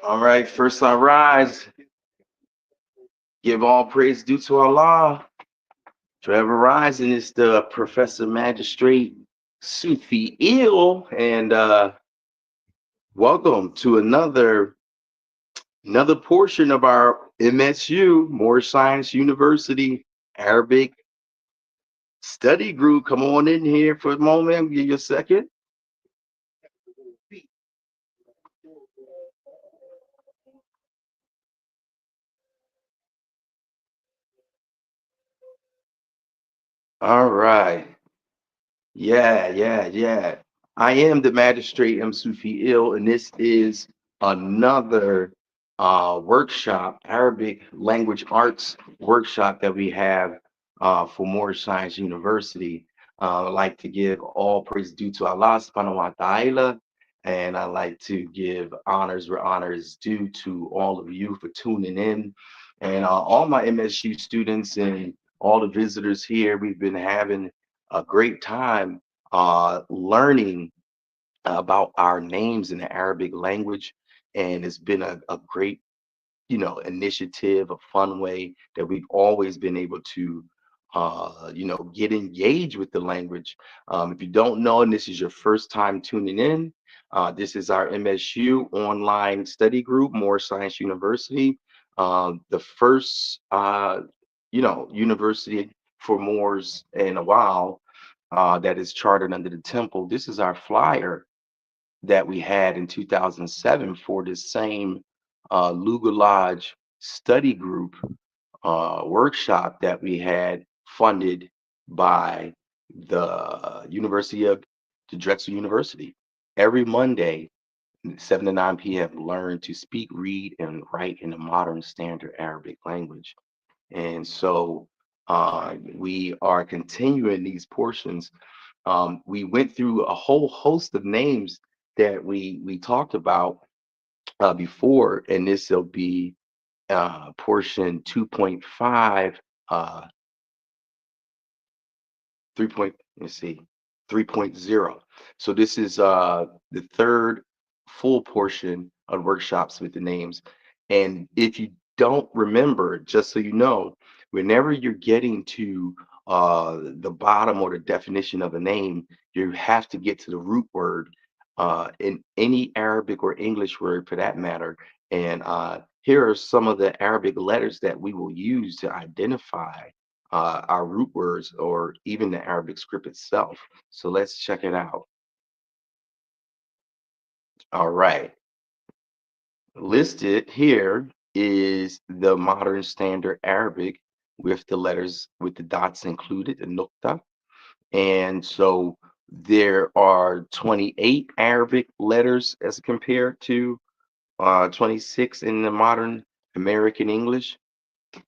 All right, first I rise. Give all praise due to Allah. Forever rising is the Professor Magistrate Sufi Ill, and welcome to another portion of our MSU, Moorish Science University Arabic Study Group. Come on in here for a moment. I'll give you a second. All right. Yeah. I am the magistrate M. Sufi Ill, and this is another workshop, Arabic language arts workshop that we have for Moorish Science University. I'd like to give all praise due to Allah subhanahu wa ta'ala, and I'd like to give honors where honor is due to all of you for tuning in. And all my MSU students and all the visitors here, we've been having a great time learning about our names in the Arabic language, and it's been a great, initiative, a fun way that we've always been able to, get engaged with the language. If you don't know, and this is your first time tuning in, this is our MSU online study group, Moore Science University, the first, university for Moors in a while that is chartered under the temple. This is our flyer that we had in 2007 for this same Luga Lodge study group workshop that we had funded by the University of the Drexel University. Every Monday, 7 to 9 p.m., learn to speak, read, and write in the modern standard Arabic language. And so we are continuing these portions. We went through a whole host of names that we talked about before, and this will be portion 2.5, 3 point, let's see, 3.0. So this is the third full portion of workshops with the names. And if you don't remember, just so you know, whenever you're getting to the bottom or the definition of a name, you have to get to the root word in any Arabic or English word for that matter. And here are some of the Arabic letters that we will use to identify our root words or even the Arabic script itself. So let's check it out. All right. Listed here is the modern standard Arabic with the letters with the dots included, the nukta. And so there are 28 Arabic letters as compared to 26 in the modern American English,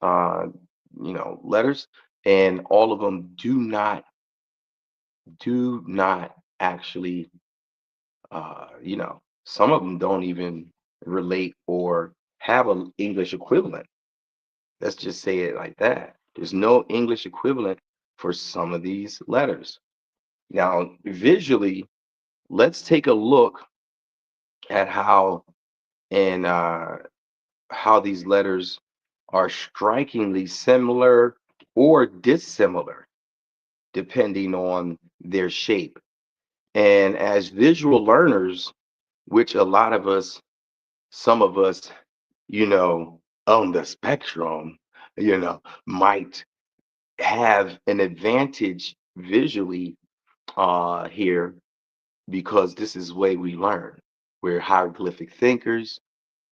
uh, letters, and all of them do not actually, some of them don't even relate or have an English equivalent. Let's just say it like that. There's no English equivalent for some of these letters. Now, visually, let's take a look at and how these letters are strikingly similar or dissimilar depending on their shape. And as visual learners, which a lot of us, some of us, on the spectrum, might have an advantage visually here because this is the way we learn. We're hieroglyphic thinkers.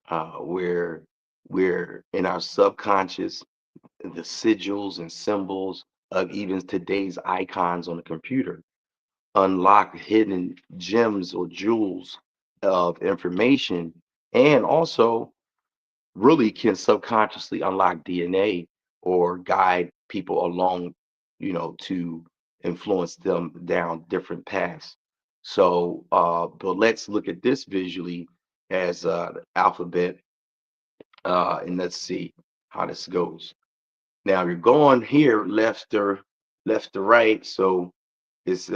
We're in our subconscious, the sigils and symbols of even today's icons on the computer unlock hidden gems or jewels of information, and also really can subconsciously unlock DNA or guide people along, to influence them down different paths. So, but let's look at this visually as the alphabet. And let's see how this goes. Now you're going here left to right, so it's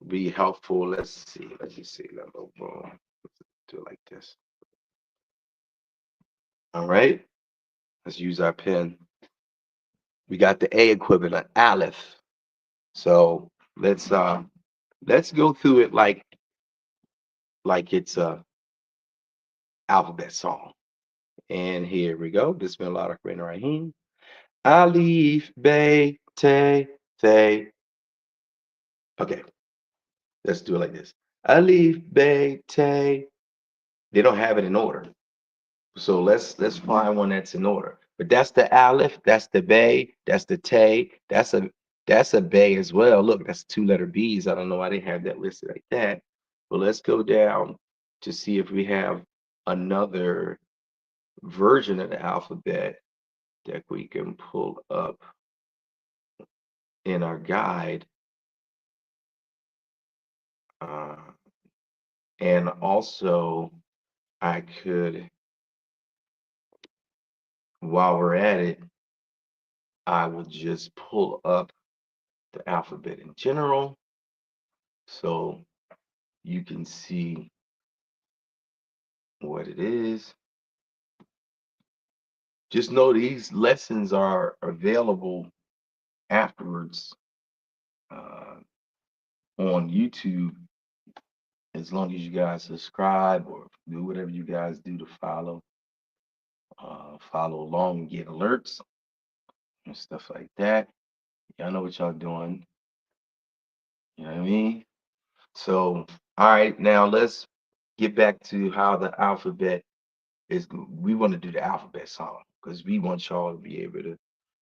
be helpful. Let's see. Let's just see. Boom. Do it like this. All right. Let's use our pen. We got the A equivalent, Aleph. So let's go through it like it's a alphabet song. And here we go. Bismillah ar-Rahman ar-Rahim. Alif, Be, Te, Te. Okay, let's do it like this. Alif, Be, Te. They don't have it in order. So let's find one that's in order. But that's the Aleph, that's the Be, that's the Te, that's a Be as well. Look, that's two letter B's. I don't know why they have that listed like that. But let's go down to see if we have another version of the alphabet that we can pull up in our guide. Uh, and also, I could, while we're at it, I will just pull up the alphabet in general so you can see what it is. Just know these lessons are available afterwards uh, on YouTube as long as you guys subscribe or do whatever you guys do to follow along and get alerts and stuff like that. Y'all know what y'all doing. You know what I mean? So, all right, now let's get back to how the alphabet is. We want to do the alphabet song because we want y'all to be able to,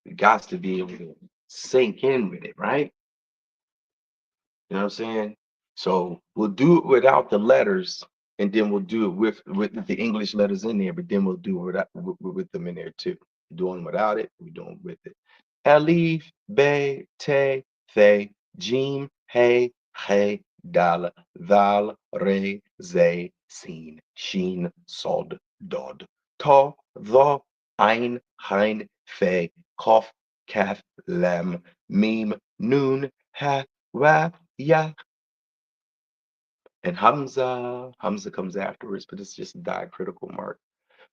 we got to be able to sink in with it, right? You know what I'm saying? So we'll do it without the letters, and then we'll do it with the English letters in there, but then we'll do it with them in there too. Doing without it, we're doing with it. Alif, Be, Te, The, Jim, He, He, Dal, Val, Re, Ze, Sin, Shin, Sod, Dod, Ta, Tha, Ein, Hein, Fe, Kof, Kaf, Lam, Mim, Nun, Ha, Wa, Ya, and Hamza. Hamza comes afterwards, but it's just a diacritical mark.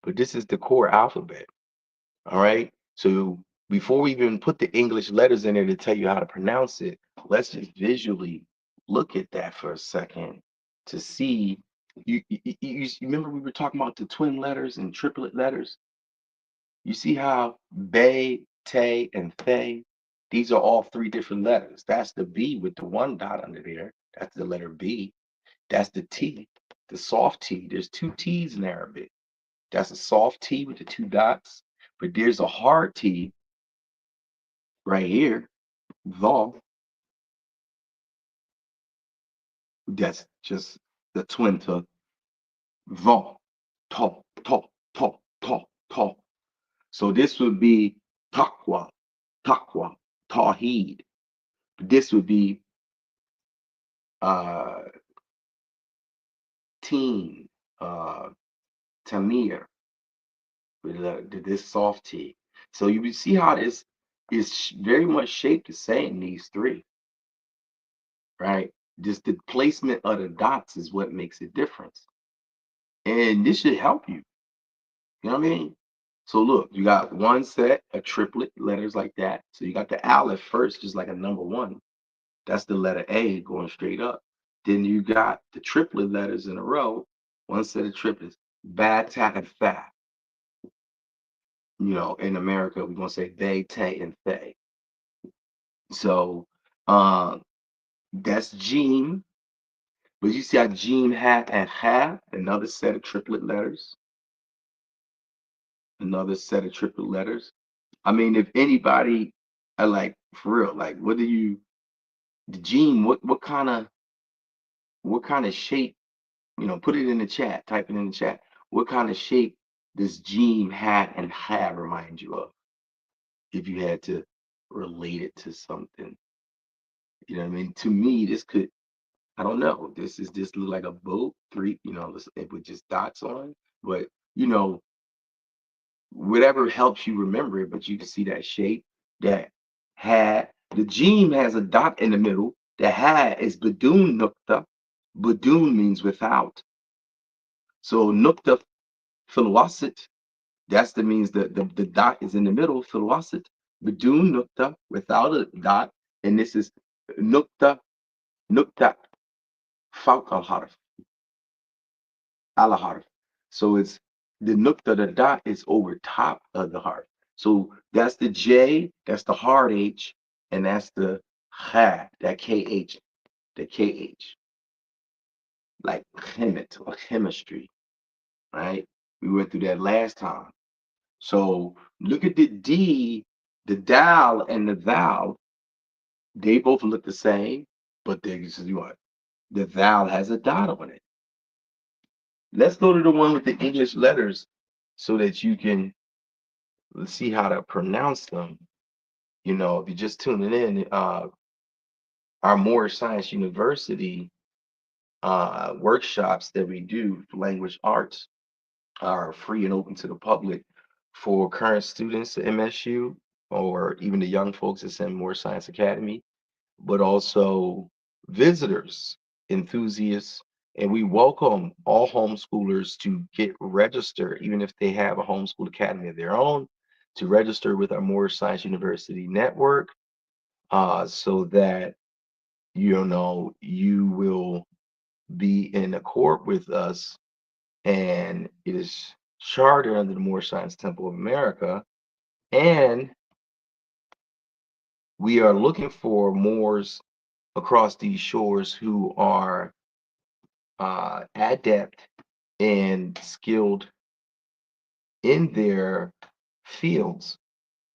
But this is the core alphabet. All right. So before we even put the English letters in there to tell you how to pronounce it, let's just visually look at that for a second to see. You remember we were talking about the twin letters and triplet letters? You see how Be, Te, and Thay, these are all three different letters. That's the B with the one dot under there. That's the letter B. That's the T, the soft T. There's two T's in Arabic. That's a soft T with the two dots, but there's a hard T right here, the, that's just the twin to the, to, to, to, to. So this would be taqwa, taqwa, tawheed. This would be uh, teen, uh, tamir, with this soft T. So you would see how this is very much shaped the same, these three, right? Just the placement of the dots is what makes a difference. And this should help you. You know what I mean? So look, you got one set of triplet letters like that. So you got the aleph first, just like a number one. That's the letter A going straight up. Then you got the triplet letters in a row, one set of triplets, ba, ta, and fa. You know, in America, we're gonna say they, te, and they. So that's Gene. But you see how Gene, hat, and ha, another set of triplet letters, another set of triplet letters. I mean, if anybody, I like for real, like what do you the gene, what kind of shape, you know, put it in the chat, type it in the chat. What kind of shape does gene, hat, and ha remind you of? If you had to relate it to something. You know what I mean? To me, this could, I don't know. This is just look like a boat, three, you know, with just dots on. But you know, whatever helps you remember it, but you can see that shape that had the gene has a dot in the middle. The had is بدون nukta. بدون means without. So nukta fil wasit, that's the means the dot is in the middle, fil wasit. بدون nukta, without a dot, and this is nukta nukta فوق الحرف على حرف. So it's the nukta, the dot is over top of the heart. So that's the J, that's the hard H, and that's the ha, that KH, the KH, like chemet or chemistry, right? We went through that last time. So look at the D, the dal and the thou, they both look the same, but what? The thou has a dot on it. Let's go to the one with the English letters so that you can see how to pronounce them. You know, if you're just tuning in, our Moorish Science University workshops that we do for language arts are free and open to the public for current students at MSU or even the young folks that's in Moorish Science Academy, but also visitors, enthusiasts, and we welcome all homeschoolers to get registered, even if they have a homeschool academy of their own, to register with our Moorish Science University network, so that you will be in accord with us, and it is chartered under the Moorish Science Temple of America, and we are looking for Moors across these shores who are adept and skilled in their fields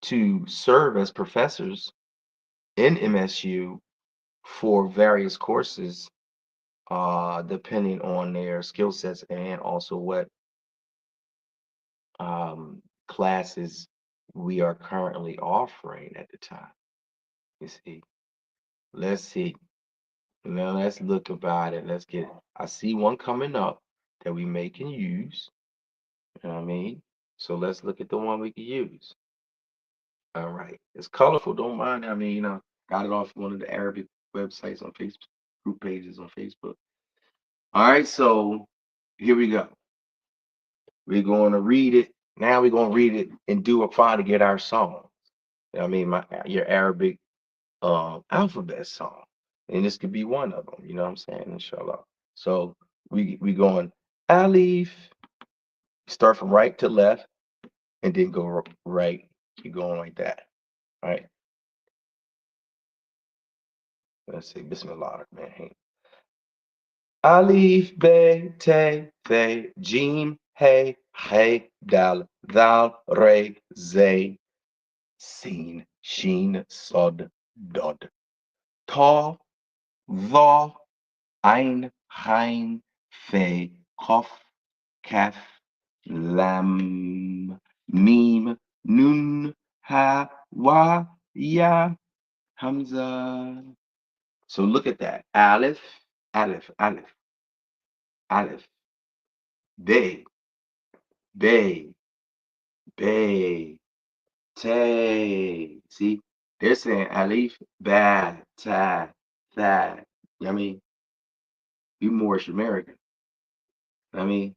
to serve as professors in MSU for various courses, depending on their skill sets and also what classes we are currently offering at the time. You see, let's see. Now let's look about it. Let's get. I see one coming up that we may can use. You know what I mean? So let's look at the one we can use. All right. It's colorful. Don't mind. I mean, got it off one of the Arabic websites on Facebook, group pages on Facebook. All right. So here we go. We're going to read it. Now we're going to read it and do a to get our song. I mean, your Arabic alphabet song. And this could be one of them. You know what I'm saying? Inshallah. So we going Alif. Start from right to left and then go right. Keep going like that. All right. Let's see. Bismillah, man. Alif, Be, Te, Fe, Jim, He, He, Dal, Dal, Re, Ze, Sin, Shin, Sod, Dod. Ta, Tha, Ein, Hein, Fe, Kof, Kaf, Lam, Mim, Nun, Ha, Wa, Ya, Hamza. So look at that. Aleph, Aleph, Aleph, Aleph, Be, Be, Be, Te. See, they're saying Aleph, Ba, Ta, Tha. I mean, you Moorish American. I mean,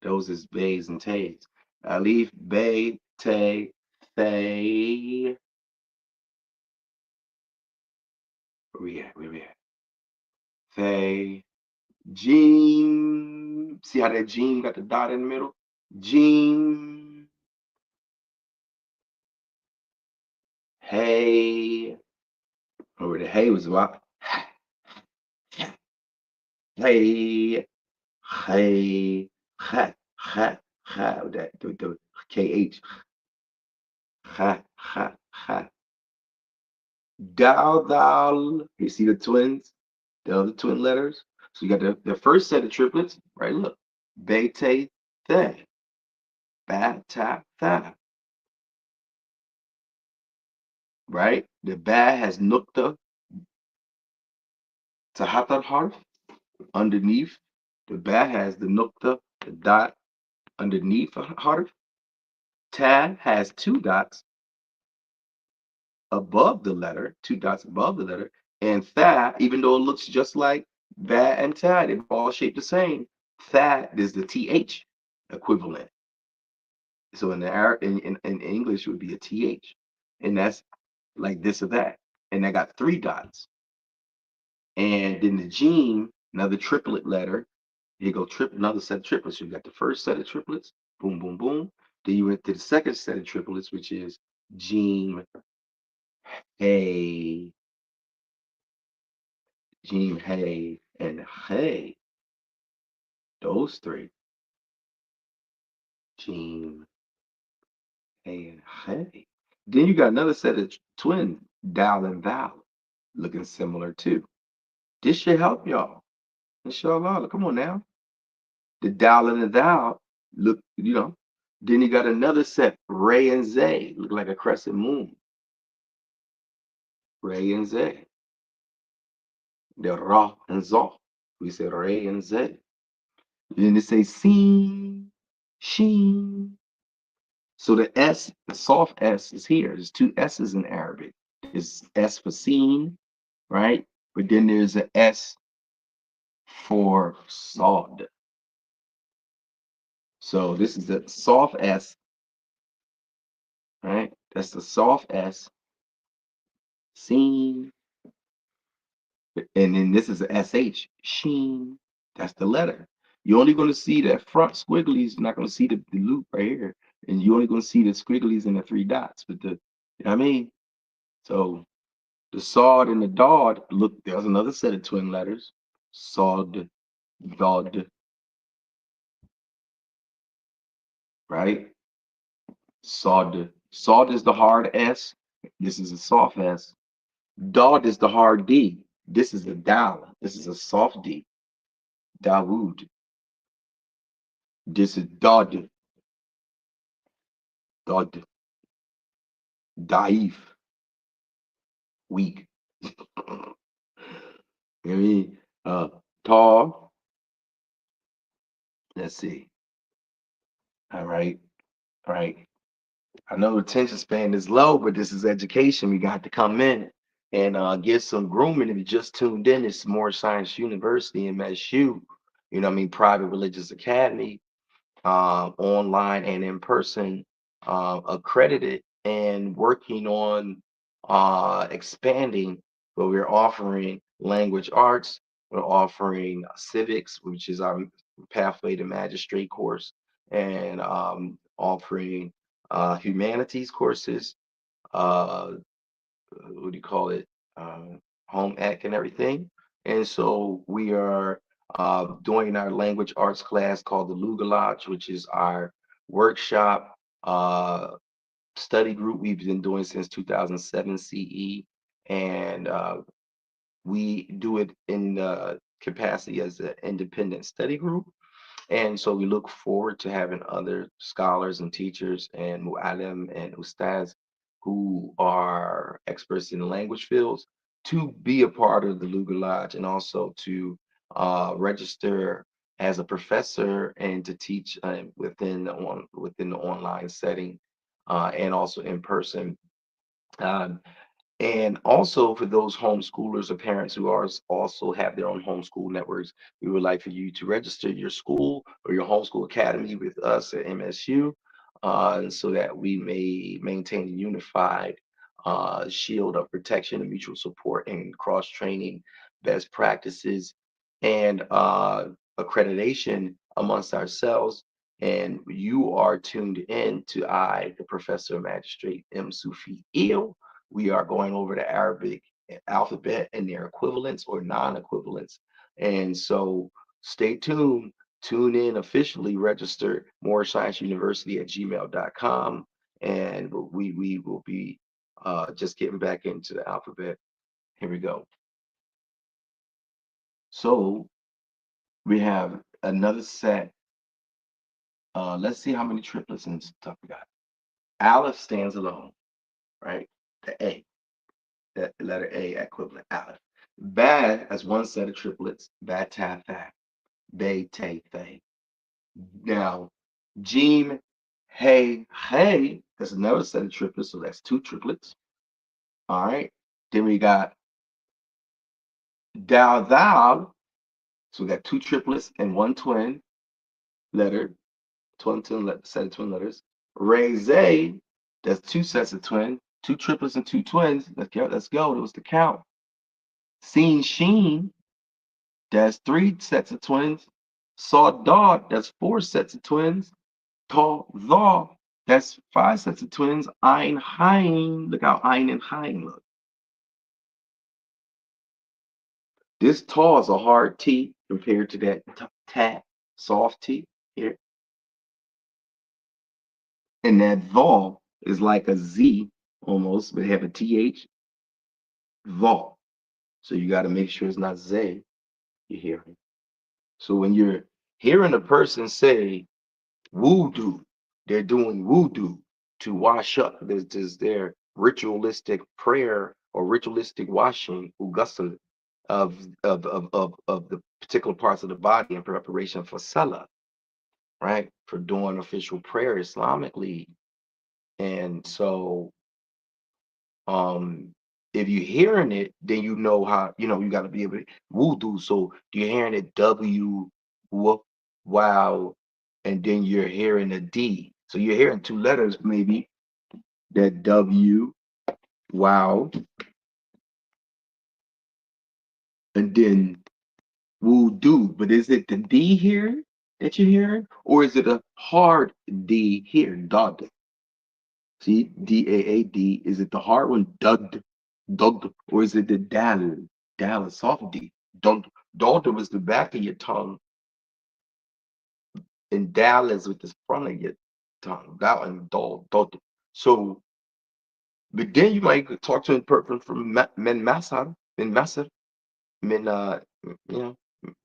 those is Bays and Tays. Aleph, Bay, Te, Thay. Where we at? Where we at? Thay. Gene. See how that gene got the dot in the middle? Gene. Hey. Or the hey was about. Hey. Hey. Ha. Ha. Ha. That the KH. Ha. Ha. Ha. Dal. Dal. You see the twins? The other twin letters? So you got the first set of triplets, right? Look. Be, te, the. Ba, ta, tha. Right? The ba has nukta tahat al harf underneath. The ba has the nukta, the dot underneath a harf. Ta has two dots above the letter, two dots above the letter, and tha, even though it looks just like ba and ta, they're all shaped the same. Tha is the th equivalent. So in the in English it would be a th, and that's like this or that. And I got three dots. And then the gene, another triplet letter. You go another set of triplets. You got the first set of triplets, boom, boom, boom. Then you went to the second set of triplets, which is gene, hey, gene, hey, and hey. Those three, gene, hey, and hey. Then you got another set of twin, dal and val, looking similar too. This should help y'all. Inshallah. Come on now. The dal and the thou look, Then you got another set, Ray and Zay, look like a crescent moon. Ray and Zay. The Ra and Zoh. We say Ray and Zay. Then they say Seen, Sheen. So the S, the soft S is here. There's two S's in Arabic. There's S for seen, right? But then there's an S for sawd. So this is the soft S, right? That's the soft S, seen. And then this is a SH, sheen. That's the letter. You're only going to see that front squigglies. You're not going to see the loop right here. And you're only going to see the squigglies and the three dots. But you know what I mean? So the sawd and the dod, look, there's another set of twin letters. Sawd, dod, right? Sawd. Sawd is the hard S. This is a soft S. Dod is the hard D. This is a dal. This is a soft D. Dawood. This is Dod. Dod. Daif. Weak. I mean, tall. Let's see. All right. All right. I know attention span is low, but this is education. We got to come in and get some grooming. If you just tuned in, it's Moorish Science University, MSU, private religious academy, online and in person, accredited and working on expanding. But we're offering language arts, we're offering civics, which is our pathway to magistrate course, and offering humanities courses, uh, what do you call it, home ec and everything. And so we are doing our language arts class called the Luga Lodge, which is our workshop study group we've been doing since 2007 CE. And we do it in the capacity as an independent study group. And so we look forward to having other scholars and teachers and mu'alim and ustads who are experts in the language fields to be a part of the Luga Lodge and also to register as a professor and to teach within the online setting and also in person. Um, and also for those homeschoolers or parents who are also have their own homeschool networks, we would like for you to register your school or your homeschool academy with us at MSU, so that we may maintain a unified shield of protection and mutual support and cross training best practices and accreditation amongst ourselves. And you are tuned in to I, the Professor Magistrate M. Sufi Il. We are going over the Arabic alphabet and their equivalents or non-equivalents. And so stay tuned, tune in officially, register Moorish Science University at gmail.com. And we will be just getting back into the alphabet. Here we go. So we have another set. Let's see how many triplets and stuff we got. Aleph stands alone, right? The A. That letter A equivalent, Aleph. Bad has one set of triplets, Bad Ta Tha, Bay Tay Thay. Now, Jim, Hey, hey, that's another set of triplets, so that's two triplets. All right. Then we got Dal Dal, so we got two triplets and one twin letter, set of twin letters. Ray Zay, that's two sets of twin, two triplets and two twins. Let's go. Let's go. That was the count. Seen Sheen, that's three sets of twins. Saw Dog, that's four sets of twins. Tall Thaw, that's five sets of twins. Ein Hein, look how Ein and Hein look. This tall is a hard T compared to that tat, soft T here. And that Thaw is like a Z almost, but have a TH. Thaw. So you got to make sure it's not Zay you're hearing. So when you're hearing a person say voodoo, they're doing voodoo to wash up. There's their ritualistic prayer or ritualistic washing, ghusl, of the particular parts of the body in preparation for salah, right? For doing official prayer Islamically. And so um if you're hearing it, then you know how, you got to be able to wudu. So you're hearing it W, wow, and then you're hearing a D. So you're hearing two letters, maybe that W, wow, and then wudu. But is it the D here that you're hearing, or is it a hard D here? Dud. See, D-A-A-D. Is it the hard one? Dud, dud, or is it the dal? Dal, a soft D. Dud. Dud was the back of your tongue, and dal is with the front of your tongue. Dal and dud, dud. So, but then you might talk to a person from Masar, min, you know,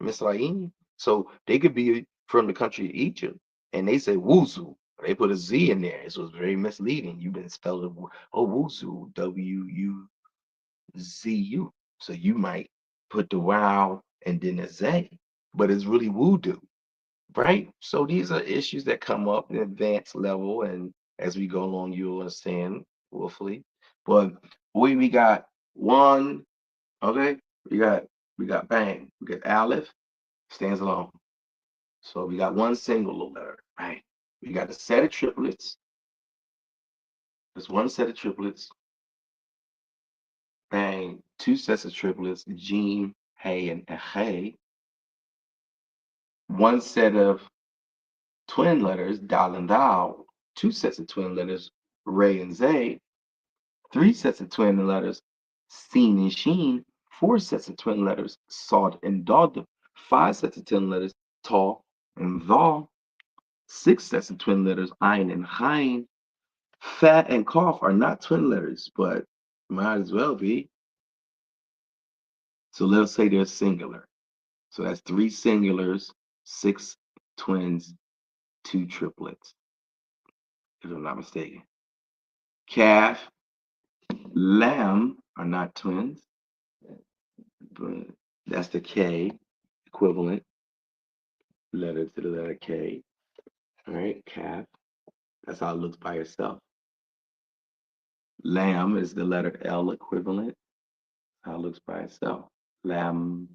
Misraim. So they could be from the country of Egypt, and they say wuzu. They put a Z in there. So it's very misleading. You've been spelling wuzu, W-U-Z-U. So you might put the wow and then a Z, but it's really voodoo, right? So these are issues that come up in advanced level, and as we go along, you'll understand, hopefully. But we got one. Okay, we got we got bang. We got Aleph stands alone. So we got one single letter. Right. We got a set of triplets. There's one set of triplets. Bang. Two sets of triplets. Jim, Hey, and Hey. One set of twin letters. Dal and Dal. Two sets of twin letters. Ray and Zay. Three sets of twin letters. Seen and Sheen. Four sets of twin letters. Sod and Dod. Five sets of twin letters. Tall and Thal. Six sets of twin letters, Ein and Hein. Fat and cough are not twin letters, but might as well be. So let's say they're singular. So that's three singulars, six twins, two triplets, if I'm not mistaken. Calf, lamb are not twins, but that's the K equivalent letter to the letter K. All right, calf. That's how it looks by itself. Lamb is the letter L equivalent. How it looks by itself. Lamb,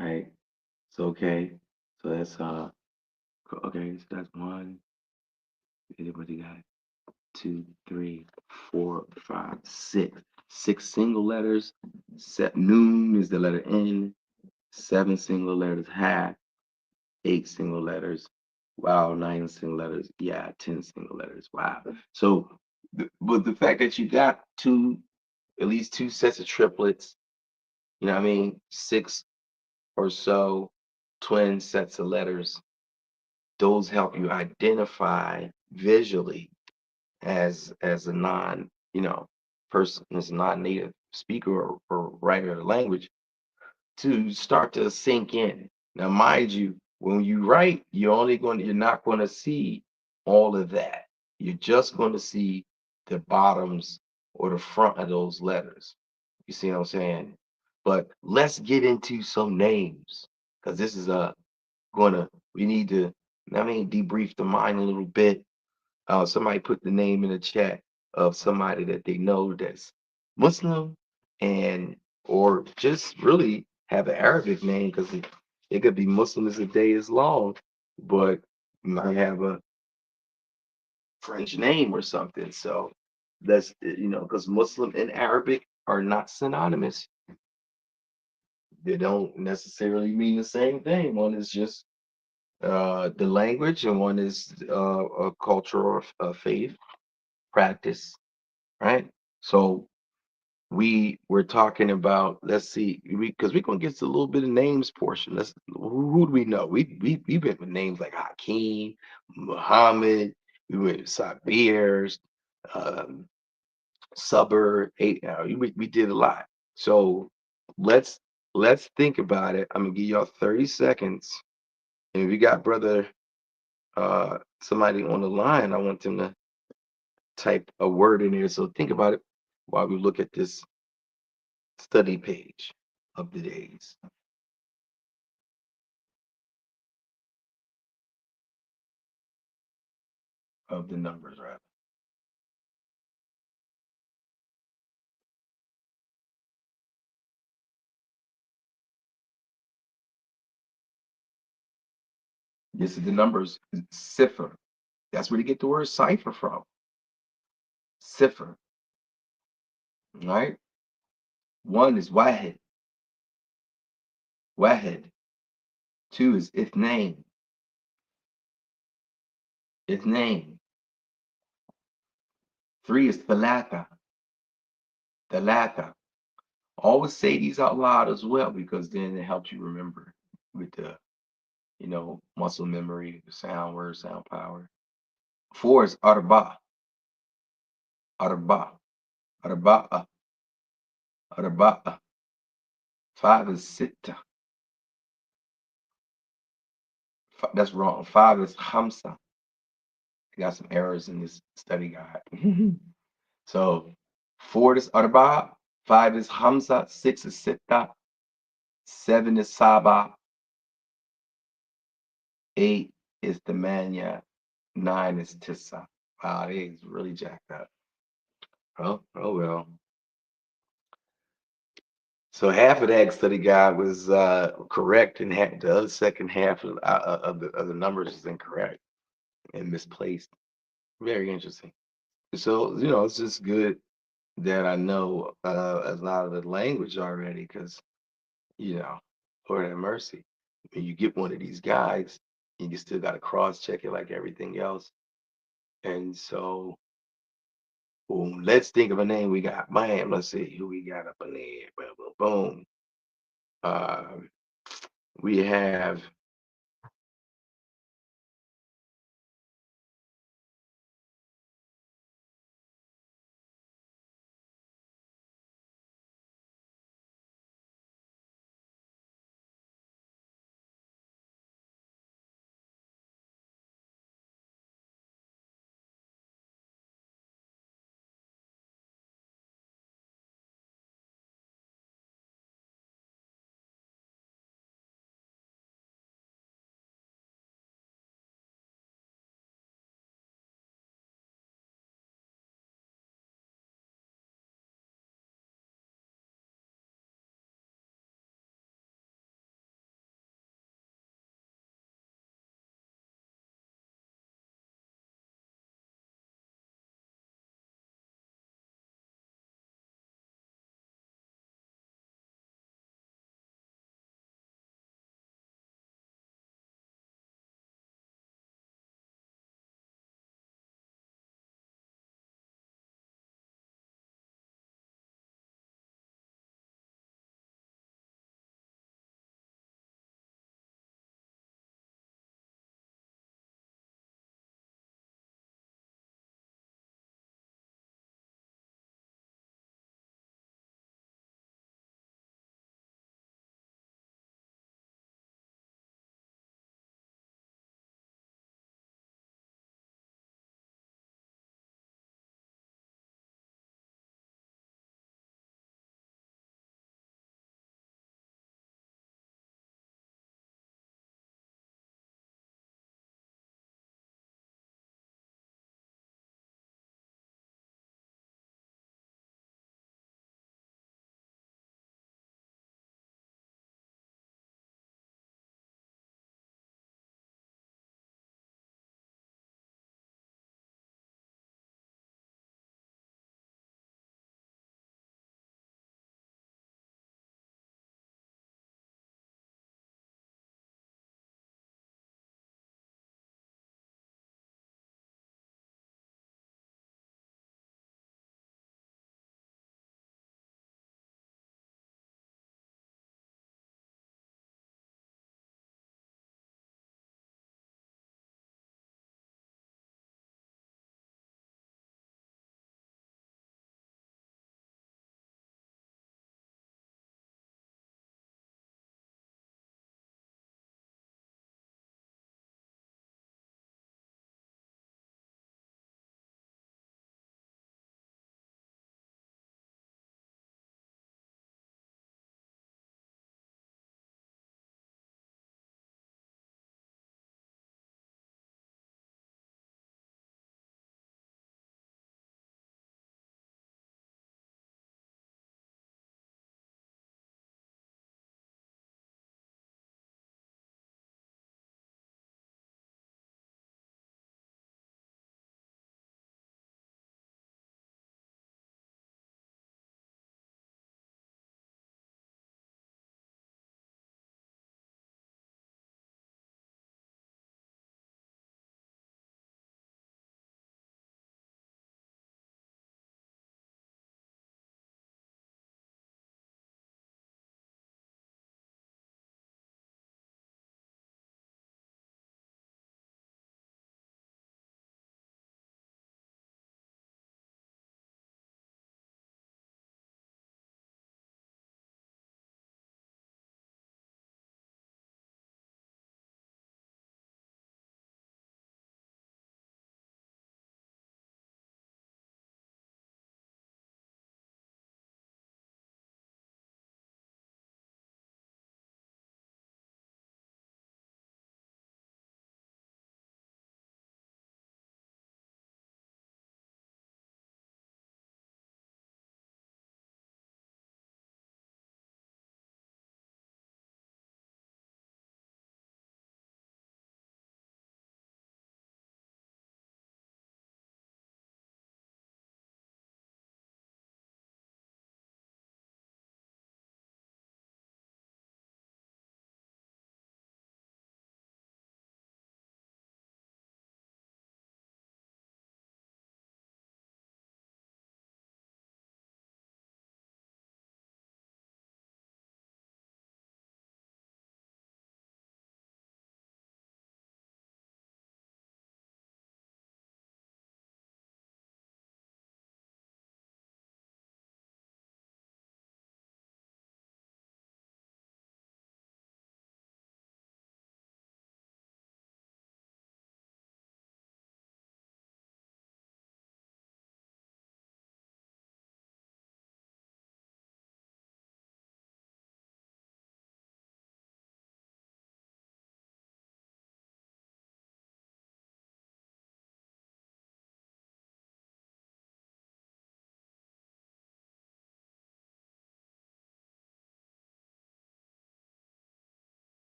right? So okay. So that's okay, so that's one. What you got? Two, three, four, five, six. Six single letters. Noon is the letter N. Seven single letters, half. Eight single letters. Wow, nine single letters. Yeah, 10 single letters. Wow. So, but the fact that you got at least two sets of triplets, you know what I mean? Six or so twin sets of letters, those help you identify visually as a non, person, as a non-native speaker or writer of the language, to start to sink in. Now, mind you, when you write, you're not going to see all of that. You're just going to see the bottoms or the front of those letters. You see what I'm saying? But let's get into some names, because this is we need to I mean, debrief the mind a little bit. Somebody put the name in the chat of somebody that they know that's Muslim, and or just really have an Arabic name, because it could be Muslim as a day is long, but you might have a French name or something. So that's, because Muslim and Arabic are not synonymous. They don't necessarily mean the same thing. One is just the language, and one is a cultural faith practice, right? So we were talking about, let's see, because we're gonna get to a little bit of names portion. Who do we know? We went with names like Hakeem, Muhammad. We went with Sabirs, um, Suburb. We did a lot. So let's let's think about it. I'm gonna give y'all 30 seconds, and we got brother somebody on the line. I want them to type a word in there. So think about it while we look at this study page of the days, of the numbers, rather. This is the numbers, cipher. That's where you get the word cipher from. Cipher, right? One is wahed, wahed. Two is ithnain, ithnain. Three is thalatha, thalatha. Always say these out loud as well, because then it helps you remember with the, muscle memory, the sound word, sound power. Four is arba, arba, arba'a, arba'a. Five is sitta. That's wrong. Five is hamsa. I got some errors in this study guide. So four is arba, five is hamsa, six is sitta, seven is saba, eight is the manya, nine is tissa. Wow, they is really jacked up. Oh well. So half of that study guide was correct, and the other second half of the numbers is incorrect and misplaced. Very interesting. So it's just good that I know a lot of the language already, because Lord have mercy. When you get one of these guys, you still got to cross check it like everything else. And so, boom, let's think of a name. We got, man, let's see who we got up in there. Boom, boom, boom. Um, we have